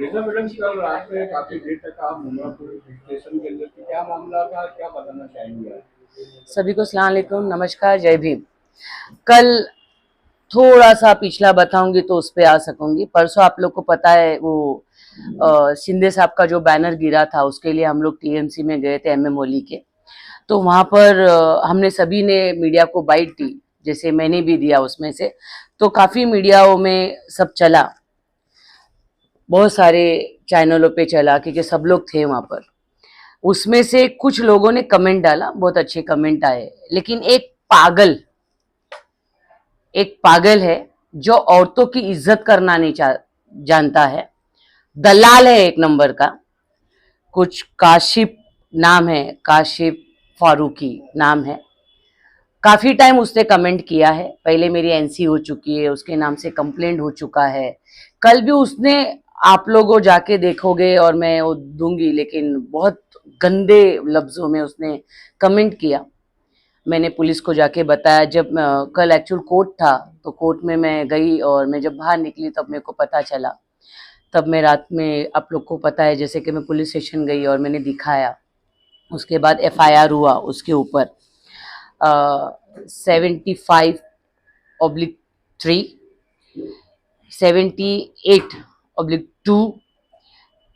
रिजा madam, कल रात में काफी देर तक आप मुंब्रा पुलिस स्टेशन के अंदर थी, क्या मामला था, क्या बताना चाहेंगे आप? सभी को सलाम अलैकुम, नमस्कार, जय भीम। कल थोड़ा सा पिछला बताऊंगी तो उस पे आ सकूंगी। परसों आप लोग को पता है वो शिंदे साहब का जो बैनर गिरा था, उसके लिए हम लोग टीएमसी में गए थे, एमएम ओली के। तो वहां पर हमने सभी ने मीडिया को बाइट दी, जैसे मैंने भी दिया उसमें से। तो काफी मीडियाओं में सब चला, बहुत सारे चैनलों पे चला, क्योंकि सब लोग थे वहां पर। उसमें से कुछ लोगों ने कमेंट डाला, बहुत अच्छे कमेंट आए, लेकिन एक पागल है जो औरतों की इज्जत करना नहीं जानता है। दलाल है एक नंबर का। कुछ काशिफ नाम है, काशिफ फारूकी नाम है। काफी टाइम उसने कमेंट किया है, पहले मेरी एनसी हो चुकी है, उसके नाम से कंप्लेंट हो चुका है। कल भी उसने, आप लोगों जाके देखोगे और मैं वो दूंगी, लेकिन बहुत गंदे लफ्जों में उसने कमेंट किया। मैंने पुलिस को जाके बताया। जब कल एक्चुअल कोर्ट था, तो कोर्ट में मैं गई और मैं जब बाहर निकली तब मेरे को पता चला। तब मैं रात में, आप लोग को पता है, जैसे कि मैं पुलिस स्टेशन गई और मैंने दिखाया। उसके बाद एफआईआर हुआ उसके ऊपर 75/3, 78/2,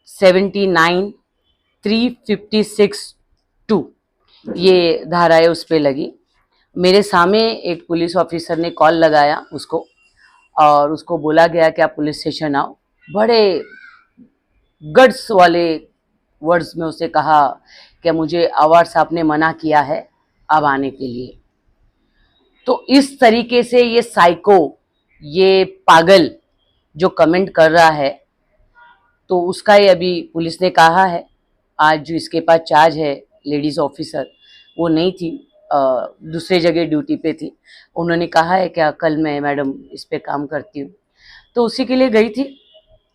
79/356/2, ये धाराएं उस पर लगी। मेरे सामने एक पुलिस ऑफिसर ने कॉल लगाया उसको, और उसको बोला गया कि आप पुलिस स्टेशन आओ। बड़े गट्स वाले वर्ड्स में उसे कहा कि मुझे आवाज साहब ने मना किया है अब आने के लिए। तो इस तरीके से ये साइको, ये पागल जो कमेंट कर रहा है, तो उसका ये अभी पुलिस ने कहा है। आज जो इसके पास चार्ज है, लेडीज ऑफिसर, वो नहीं थी, दूसरे जगह ड्यूटी पे थी। उन्होंने कहा है क्या कल मैं मैडम इस पे काम करती हूँ, तो उसी के लिए गई थी।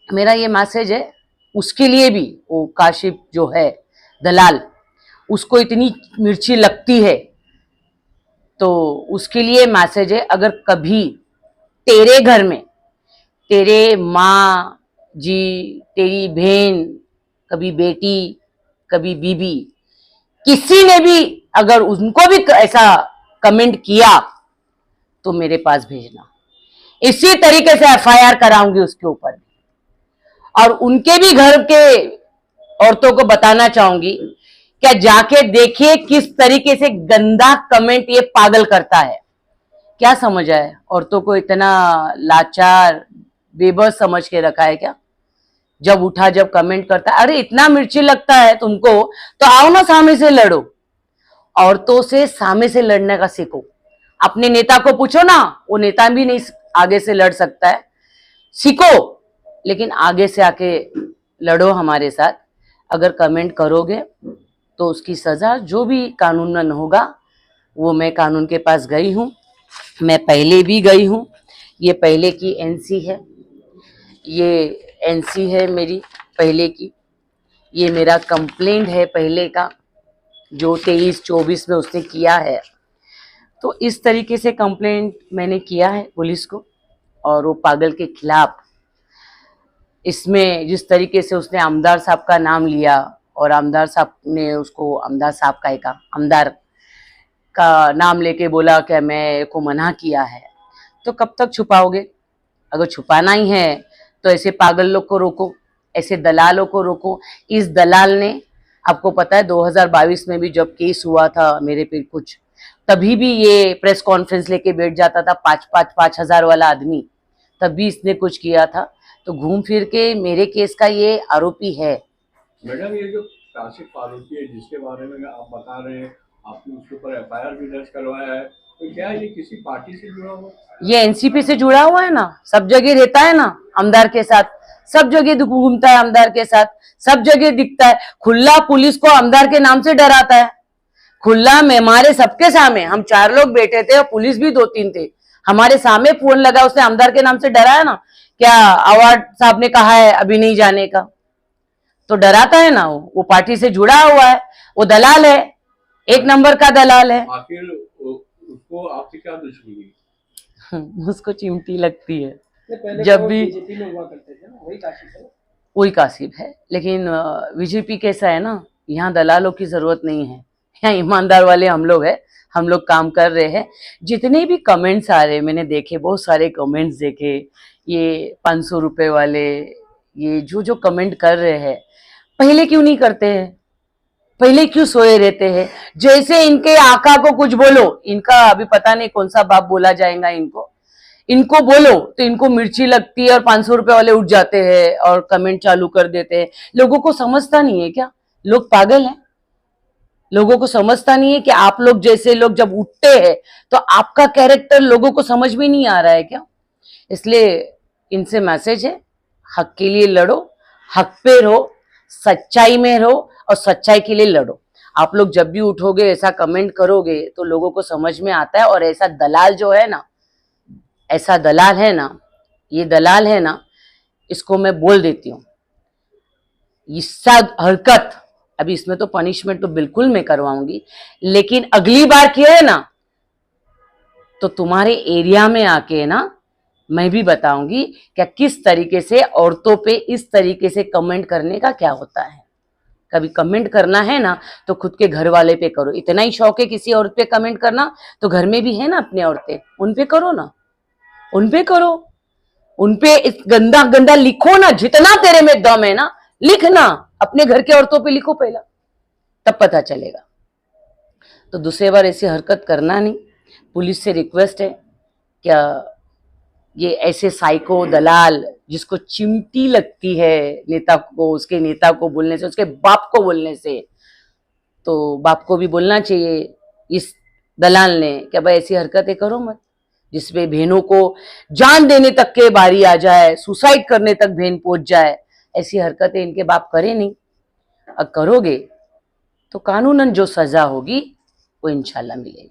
मेरा ये मैसेज है उसके लिए भी, वो काशिफ जो है दलाल, उसको इतनी मिर्ची लगती है, तो उसके लिए मैसेज है, अगर कभी तेरे घर में तेरे माँ जी, तेरी बहन, कभी बेटी, कभी बीबी, किसी ने भी अगर उनको भी ऐसा कमेंट किया तो मेरे पास भेजना। इसी तरीके से एफआईआर कराऊंगी उसके ऊपर। और उनके भी घर के औरतों को बताना चाहूंगी, क्या जाके देखिए किस तरीके से गंदा कमेंट ये पागल करता है। क्या समझ है, औरतों को इतना लाचार, बेबस समझ के रखा है क्या? जब उठा, जब कमेंट करता है, अरे इतना मिर्ची लगता है तुमको, तो आओ ना सामने से लड़ो। औरतों से सामने से लड़ने का सीखो। अपने नेता को पूछो ना, वो नेता भी नहीं आगे से लड़ सकता है। सीखो, लेकिन आगे से आके लड़ो हमारे साथ। अगर कमेंट करोगे तो उसकी सजा जो भी कानून में होगा, वो मैं कानून के पास गई हूँ, मैं पहले भी गई हूँ। ये पहले की एनसी है, ये एनसी है मेरी पहले की। ये मेरा कंप्लेंट है पहले का, जो 23-24 में उसने किया है। तो इस तरीके से कंप्लेंट मैंने किया है पुलिस को, और वो पागल के खिलाफ। इसमें जिस तरीके से उसने आमदार साहब का नाम लिया, और आमदार साहब ने उसको, आमदार साहब का एक आमदार का नाम लेके बोला कि मैं को मना किया है, तो कब तक छुपाओगे? अगर छुपाना ही है तो ऐसे पागल लोग को रोको, ऐसे दलालों को रोको। इस दलाल ने, आपको पता है 2022 में भी जब केस हुआ था मेरे पे कुछ, तभी भी ये प्रेस कॉन्फ्रेंस लेके बैठ जाता था, 5,000 वाला आदमी, तभी इसने कुछ किया था। तो घूम फिर के मेरे केस का ये आरोपी है। मैडम, ये जो काशिफ फारूकी है जिसके बारे में आप बता रहे हैं, आपने उसके ऊपर एफआईआर भी दर्ज करवाया है, तो क्या ये किसी पार्टी से जुड़ा हुआ? ये एनसीपी से जुड़ा हुआ है ना, सब जगह रहता है ना आमदार के साथ, सब जगह घूमता है आमदार के साथ, सब जगह दिखता है। खुला पुलिस को आमदार के नाम से डराता है। खुला में हमारे सबके सामने, हम 4 लोग बैठे थे और पुलिस भी 2-3 थे, हमारे सामने फोन लगा, उसने आमदार के नाम से डराया ना। क्या अवार्ड साहब ने कहा है अभी नहीं जाने का, तो डराता है ना। वो पार्टी से जुड़ा हुआ है, वो दलाल है, एक नंबर का दलाल है। आखिर उसको आपसे क्या दुश्मनी? उसको चिमटी लगती है। जब भी बीजेपी में हुआ करते थे ना, वही काशिफ है। वही कासिब है। लेकिन बीजेपी कैसा है ना, यहाँ दलालों की जरूरत नहीं है, यहाँ ईमानदार वाले हम लोग हैं, हम लोग काम कर रहे हैं। जितने भी कमेंट्स आ रहे हैं, मैंने देखे, बहुत सारे कमेंट्स देखे, ये 500 रुपए वाले, ये जो जो कमेंट कर रहे हैं, पहले क्यों नहीं करते हैं, पहले क्यों सोए रहते हैं। जैसे इनके आका को कुछ बोलो, इनका अभी पता नहीं कौन सा बाप बोला जाएगा इनको, इनको बोलो तो इनको मिर्ची लगती है और 500 रुपए वाले उठ जाते हैं और कमेंट चालू कर देते हैं। लोगों को समझता नहीं है क्या, लोग पागल हैं, लोगों को समझता नहीं है कि आप लोग जैसे लोग जब उठते हैं तो आपका कैरेक्टर लोगों को समझ में नहीं आ रहा है क्या। इसलिए इनसे मैसेज है, हक के लिए लड़ो, हक पे रहो, सच्चाई में रहो और सच्चाई के लिए लड़ो। आप लोग जब भी उठोगे, ऐसा कमेंट करोगे तो लोगों को समझ में आता है। और ऐसा दलाल जो है ना, ऐसा दलाल है ना, ये दलाल है ना, इसको मैं बोल देती हूँ, इसका हरकत, अभी इसमें तो पनिशमेंट तो बिल्कुल मैं करवाऊंगी, लेकिन अगली बार किया है ना तो तुम्हारे एरिया में आके ना मैं भी बताऊंगी क्या किस तरीके से औरतों पे इस तरीके से कमेंट करने का क्या होता है। कभी कमेंट करना है ना तो खुद के घर वाले पे करो। इतना ही शौक है किसी औरत पे कमेंट करना तो घर में भी है ना अपनी औरतें, उन पे करो ना, उन पे करो, उन पे गंदा गंदा लिखो ना, जितना तेरे में दम है ना लिखना, अपने घर के औरतों पे लिखो पहला, तब पता चलेगा। तो दूसरी बार ऐसी हरकत करना नहीं। पुलिस से रिक्वेस्ट है, क्या ये ऐसे साइको दलाल जिसको चिमटी लगती है नेता को, उसके नेता को बोलने से, उसके बाप को बोलने से, तो बाप को भी बोलना चाहिए इस दलाल ने क्या भाई ऐसी हरकतें करो मत, जिसमें बहनों को जान देने तक के बारी आ जाए, सुसाइड करने तक बहन पहुंच जाए। ऐसी हरकतें इनके बाप करे नहीं। अब करोगे तो कानूनन जो सजा होगी वो इंशाल्लाह मिलेगी।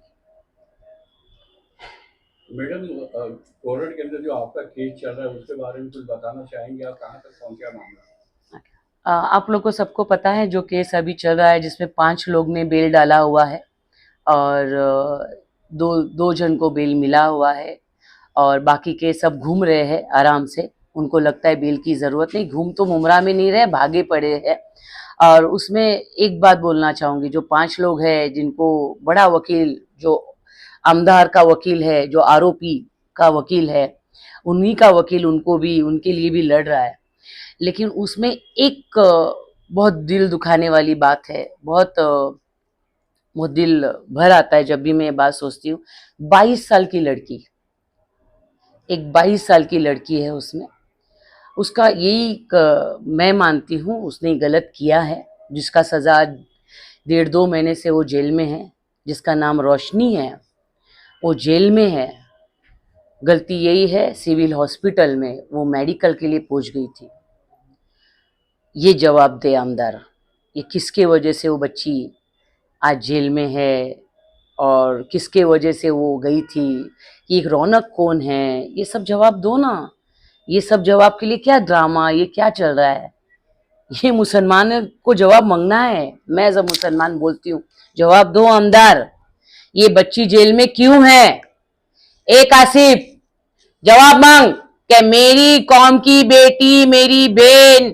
मैडम, कोर्ट के अंदर जो आपका केस चल रहा है उसके बारे में कुछ बताना चाहेंगे आप, कहाँ तक पहुंचा मामला? आप लोग को सबको पता है जो केस अभी चल रहा है, जिसमें 5 लोग ने बेल डाला हुआ है और दो जन को बेल मिला हुआ है और बाकी के सब घूम रहे हैं आराम से। उनको लगता है बेल की ज़रूरत नहीं, घूम तो मुमरा में नहीं रहे, भागे पड़े हैं। और उसमें एक बात बोलना चाहूँगी, जो 5 लोग हैं जिनको बड़ा वकील, जो आमदार का वकील है, जो आरोपी का वकील है, उन्हीं का वकील उनको भी, उनके लिए भी लड़ रहा है। लेकिन उसमें एक बहुत दिल दुखाने वाली बात है, बहुत दिल भर आता है जब भी मैं ये बात सोचती हूँ। 22 साल की लड़की, एक 22 साल की लड़की है, उसमें उसका यही मैं मानती हूँ उसने गलत किया है, जिसका सज़ा 1.5-2 महीने से वो जेल में है, जिसका नाम रोशनी है, वो जेल में है। गलती यही है, सिविल हॉस्पिटल में वो मेडिकल के लिए पहुंच गई थी। ये जवाब दे आमदार, ये किसके वजह से वो बच्ची आज जेल में है और किसके वजह से वो गई थी, ये रौनक कौन है, ये सब जवाब दो ना। ये सब जवाब के लिए क्या ड्रामा, ये क्या चल रहा है, ये मुसलमान को जवाब मांगना है। मैं एज अ मुसलमान बोलती हूँ, जवाब दो आमदार, ये बच्ची जेल में क्यों है। एक आसिफ जवाब मांग कि मेरी कौम की बेटी, मेरी बहन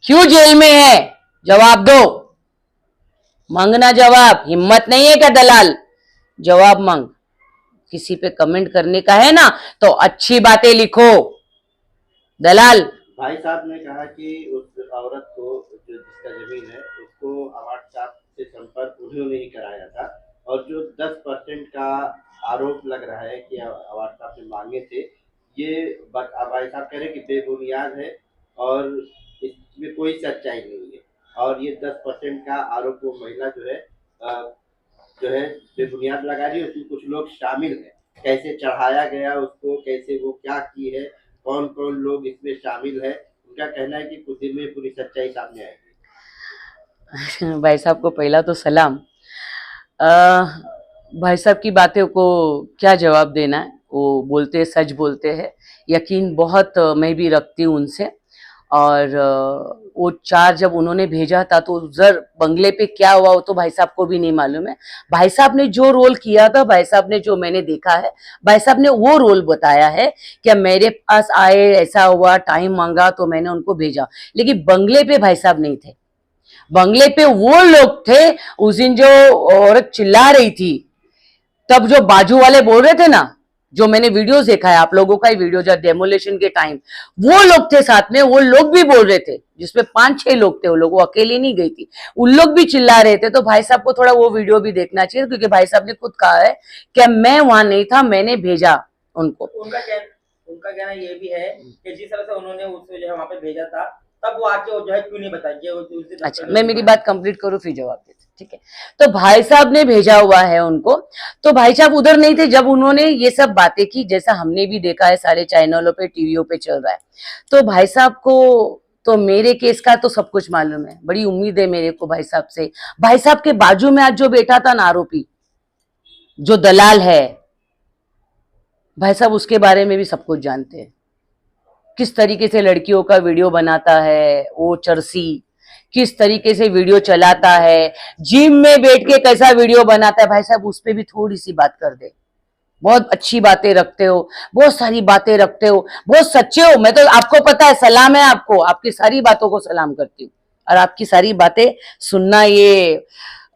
क्यों जेल में है, जवाब दो, मांगना जवाब। हिम्मत नहीं है क्या दलाल, जवाब मांग। किसी पे कमेंट करने का है ना तो अच्छी बातें लिखो। दलाल भाई साहब ने कहा कि उस औरत को, जो जिसका जमीन है, उसको अवार्ड साहब से संपर्क उन्होंने ही कराया था, और जो 10% का आरोप लग रहा है कि अवार्ड साहब ने मांगे थे, ये भाई साहब कह रहे हैं कि बेबुनियाद है और इसमें कोई सच्चाई नहीं है, और ये 10% का आरोप वो महिला जो है बेबुनियाद लगा रही है। उसमें कुछ लोग शामिल हैं, कैसे चढ़ाया गया उसको, कैसे वो क्या की है, कौन कौन लोग इसमें शामिल है, उनका कहना है कि कुछ दिन में पूरी सच्चाई सामने आएगी। भाई साहब को पहला तो सलाम। भाई साहब की बातों को क्या जवाब देना है, वो बोलते हैं, सच बोलते हैं, यकीन बहुत मैं भी रखती हूँ उनसे। और वो 4 जब उन्होंने भेजा था तो उधर बंगले पे क्या हुआ वो तो भाई साहब को भी नहीं मालूम है। भाई साहब ने जो रोल किया था, भाई साहब ने जो मैंने देखा है, भाई साहब ने वो रोल बताया है कि मेरे पास आए, ऐसा हुआ, टाइम मांगा तो मैंने उनको भेजा। लेकिन बंगले पे भाई साहब नहीं थे। बंगले पे वो लोग थे। उस दिन जो औरत चिल्ला रही थी, तब जो बाजू वाले बोल रहे थे ना, जो मैंने वीडियोस देखा है, आप लोगों का ही वीडियो, जब डेमोलेशन के टाइम वो लोग थे साथ में, वो लोग भी बोल रहे थे, जिसमें 5-6 लोग थे, वो लोग, वो अकेली नहीं गई थी, उन लोग भी चिल्ला रहे थे। तो भाई साहब को थोड़ा वो वीडियो भी देखना चाहिए, क्योंकि भाई साहब ने खुद कहा है कि मैं वहां नहीं था, मैंने भेजा उनको। उनका कहना ये भी है कि जिस तरह से उन्होंने उसको जो है वहां पे भेजा था, तब वो आके जो है क्यों नहीं बताई कि उस दिन। अच्छा, मैं मेरी बात कंप्लीट करूं फिर जवाब देते, ठीक है। तो भाई साहब ने भेजा हुआ है उनको, तो भाई साहब उधर नहीं थे जब उन्होंने ये सब बातें की, जैसा हमने भी देखा है सारे चैनलों पे, टीवीओ पे चल रहा है। तो भाई साहब को तो मेरे केस का तो सब कुछ मालूम है, बड़ी उम्मीद है मेरे को भाई साहब से। भाई साहब के बाजू में आज जो बैठा था ना आरोपी, जो दलाल है, भाई साहब उसके बारे में भी सब कुछ जानते हैं। किस तरीके से लड़कियों का वीडियो बनाता है वो चरसी, किस तरीके से वीडियो चलाता है, जिम में बैठ के कैसा वीडियो बनाता है। भाई साहब उस पे भी थोड़ी सी बात कर दे। बहुत अच्छी बातें रखते हो, बहुत सारी बातें रखते हो, बहुत सच्चे हो। मैं तो, आपको पता है, सलाम है आपको, आपकी सारी बातों को सलाम करती हूँ, और आपकी सारी बातें सुनना ये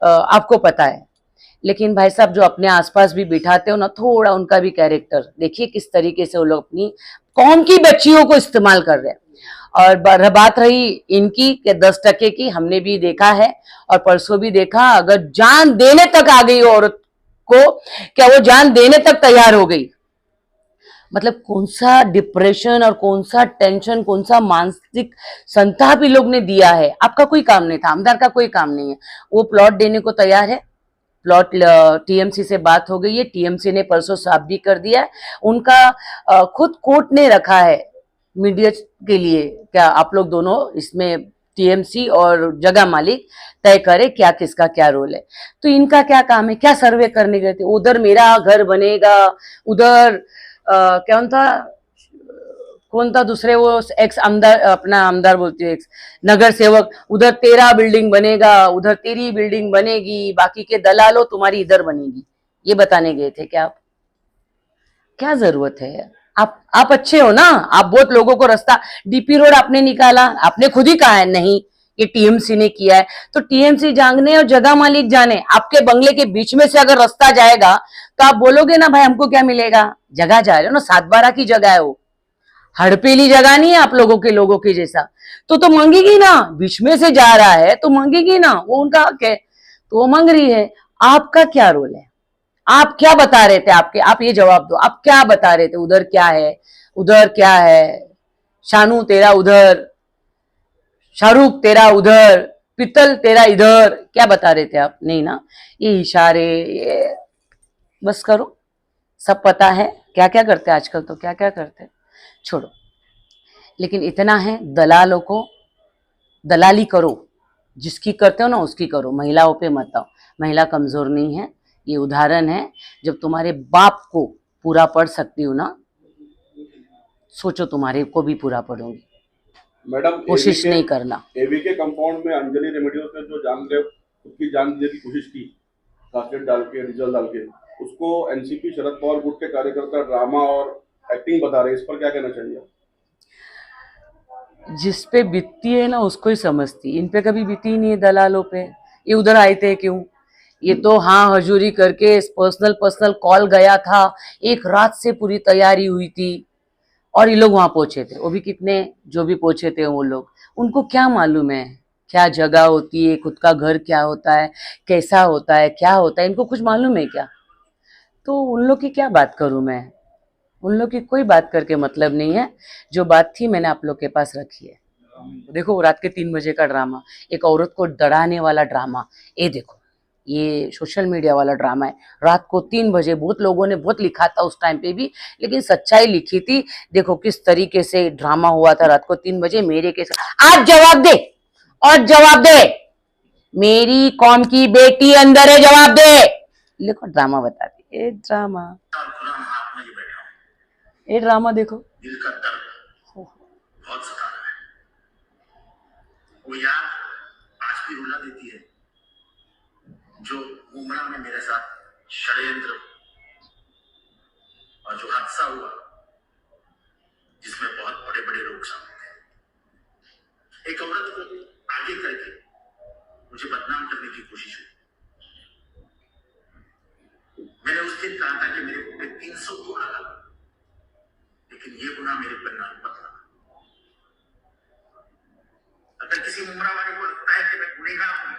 आपको पता है। लेकिन भाई साहब जो अपने आसपास भी बिठाते हो ना, थोड़ा उनका भी कैरेक्टर देखिए, किस तरीके से वो लोग अपनी कौम की बच्चियों को इस्तेमाल कर रहे हैं। और बात रही इनकी कि 10% की, हमने भी देखा है और परसों भी देखा, अगर जान देने तक आ गई औरत को, क्या वो जान देने तक तैयार हो गई। मतलब कौन सा डिप्रेशन और कौन सा टेंशन, कौन सा मानसिक संताप इन लोग ने दिया है। आपका कोई काम नहीं था, आमदार का कोई काम नहीं है। वो प्लॉट देने को तैयार है, प्लॉट टीएमसी से बात हो गई है, टीएमसी ने परसों साफ भी कर दिया है। उनका खुद कोर्ट ने रखा है मीडिया के लिए, क्या आप लोग दोनों इसमें टीएमसी और जगह मालिक तय करे क्या किसका क्या रोल है। तो इनका क्या काम है, क्या सर्वे करने गए थे उधर, मेरा घर बनेगा उधर, कौन था दूसरे, वो एक्स आमदार, अपना आमदार बोलती है, एक्स नगर सेवक, उधर तेरा बिल्डिंग बनेगा, उधर तेरी बिल्डिंग बनेगी, बाकी के दलालो तुम्हारी इधर बनेगी, ये बताने गए थे क्या आप? क्या जरूरत है? आप अच्छे हो ना, आप बहुत लोगों को रास्ता, डीपी रोड आपने निकाला, आपने खुद ही कहा है नहीं ये टीएमसी ने किया है, तो टीएमसी जाने और जगह मालिक जाने। आपके बंगले के बीच में से अगर रास्ता जाएगा तो आप बोलोगे ना भाई हमको क्या मिलेगा, जगह जा रहे हो ना, 7/12 की जगह है वो, हड़पेली जगह नहीं है आप लोगों के जैसा, तो मांगेगी ना, बीच में से जा रहा है तो मांगेगी ना, वो उनका हक है, तो वो मांग रही है। आपका क्या रोल है? आप क्या बता रहे थे? आप ये जवाब दो, आप क्या बता रहे थे? उधर क्या है, उधर क्या है, शानू तेरा उधर, शाहरुख तेरा उधर, पित्तल तेरा इधर, क्या बता रहे थे आप? नहीं ना, ये इशारे, ये बस करो, सब पता है क्या क्या करते हैं आजकल, तो क्या क्या करते हैं, छोड़ो। लेकिन इतना है, दलालों को दलाली करो, जिसकी करते हो ना उसकी करो, महिलाओं पे मत आओ। महिला कमजोर नहीं है, ये उदाहरण है। जब तुम्हारे बाप को पूरा पढ़ सकती हूँ ना, सोचो तुम्हारे को भी पूरा पढ़ूंगी। मैडम, कोशिश नहीं करना। एवी के कंपाउंड में अंजलि रेमेडियो से जो खुद की जान देने की कोशिश की, कासेट डाल के, डीजल डाल के, उसको एनसीपी शरद पवार गुट के कार्यकर्ता ड्रामा और एक्टिंग बता रहे हैं, इस पर क्या कहना चाहिए? जिस पे बीतती है ना उसको ही समझती, इन पे कभी बीती ही नहीं है दलालों पे। ये उधर आए थे क्यों? ये तो हाँ हजूरी करके पर्सनल कॉल गया था, एक रात से पूरी तैयारी हुई थी और ये लोग वहां पहुंचे थे। वो भी कितने, जो भी पहुंचे थे वो लोग, उनको क्या मालूम है क्या जगह होती है, खुद का घर क्या होता है, कैसा होता है, क्या होता है, इनको कुछ मालूम है क्या? तो उन लोग की क्या बात करूं मैं, उन लोग की कोई बात करके मतलब नहीं है। जो बात थी मैंने आप लोग के पास रखी है। देखो रात के 3 बजे का ड्रामा, एक औरत को डराने वाला ड्रामा, ये देखो, ये सोशल मीडिया वाला ड्रामा है। रात को 3 बजे बहुत लोगों ने बहुत लिखा था उस टाइम पे भी, लेकिन सच्चाई लिखी थी। देखो किस तरीके से ड्रामा हुआ था रात को 3 बजे मेरे के साथ। आज जवाब दे, और जवाब दे, मेरी कौम की बेटी अंदर है, जवाब दे। देखो ड्रामा बताती, ये ड्रामा देखो। वो याद आज भी रुला देती है जो मुमरा में मेरे साथ षड्यंत्र और जो हादसा हुआ जिसमें बहुत बड़े बड़े लोग शामिल थे। एक औरत को आगे करके मुझे बदनाम करने की कोशिश हुई। मैंने उस दिन कहा था कि मेरे पे 300 गुना लगा, लेकिन ये गुना मेरे पर ना मत लगा। अगर किसी मुमरा वाले को लगता है कि मैं गुनहगार हूं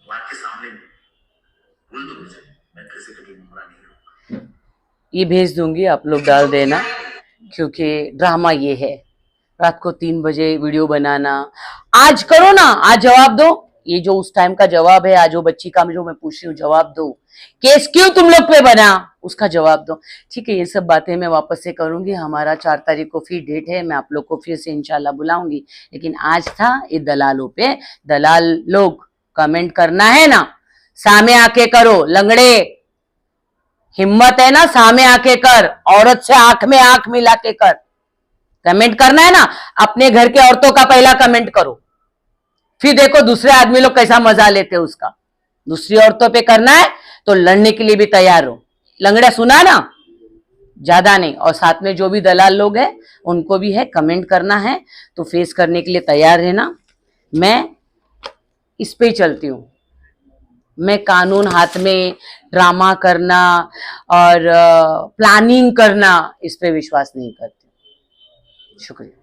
तो आपके सामने बोल दो मुझे, मैं फिर से कभी मुमरा नहीं हूं। ये भेज दूंगी, आप लोग डाल देना, क्योंकि ड्रामा ये है। रात को 3 बजे वीडियो बनाना, आज करो ना, आज जवाब दो। ये जो उस टाइम का जवाब है, आज वो बच्ची का जो मैं पूछ रही हूँ जवाब दो, केस क्यों तुम लोग पे बना, उसका जवाब दो। ठीक है, ये सब बातें मैं वापस से करूंगी। हमारा 4 तारीख को फिर डेट है, मैं आप लोग को फिर से इंशाल्लाह बुलाऊंगी। लेकिन आज था ये दलालों पे। दलाल लोग कमेंट करना है ना, सामने आके करो। लंगड़े, हिम्मत है ना, सामने आके कर, औरत से आंख में आंख मिला के कर। कमेंट करना है ना, अपने घर के औरतों का पहला कमेंट करो, फिर देखो दूसरे आदमी लोग कैसा मजा लेते हैं उसका। दूसरी औरतों पे करना है तो लड़ने के लिए भी तैयार हो। लंगड़ा सुना ना, ज्यादा नहीं। और साथ में जो भी दलाल लोग हैं उनको भी है कमेंट करना है, तो फेस करने के लिए तैयार रहना। मैं इस पे चलती हूँ। मैं कानून हाथ में ड्रामा करना और प्लानिंग करना, इस पे विश्वास नहीं करती। शुक्रिया।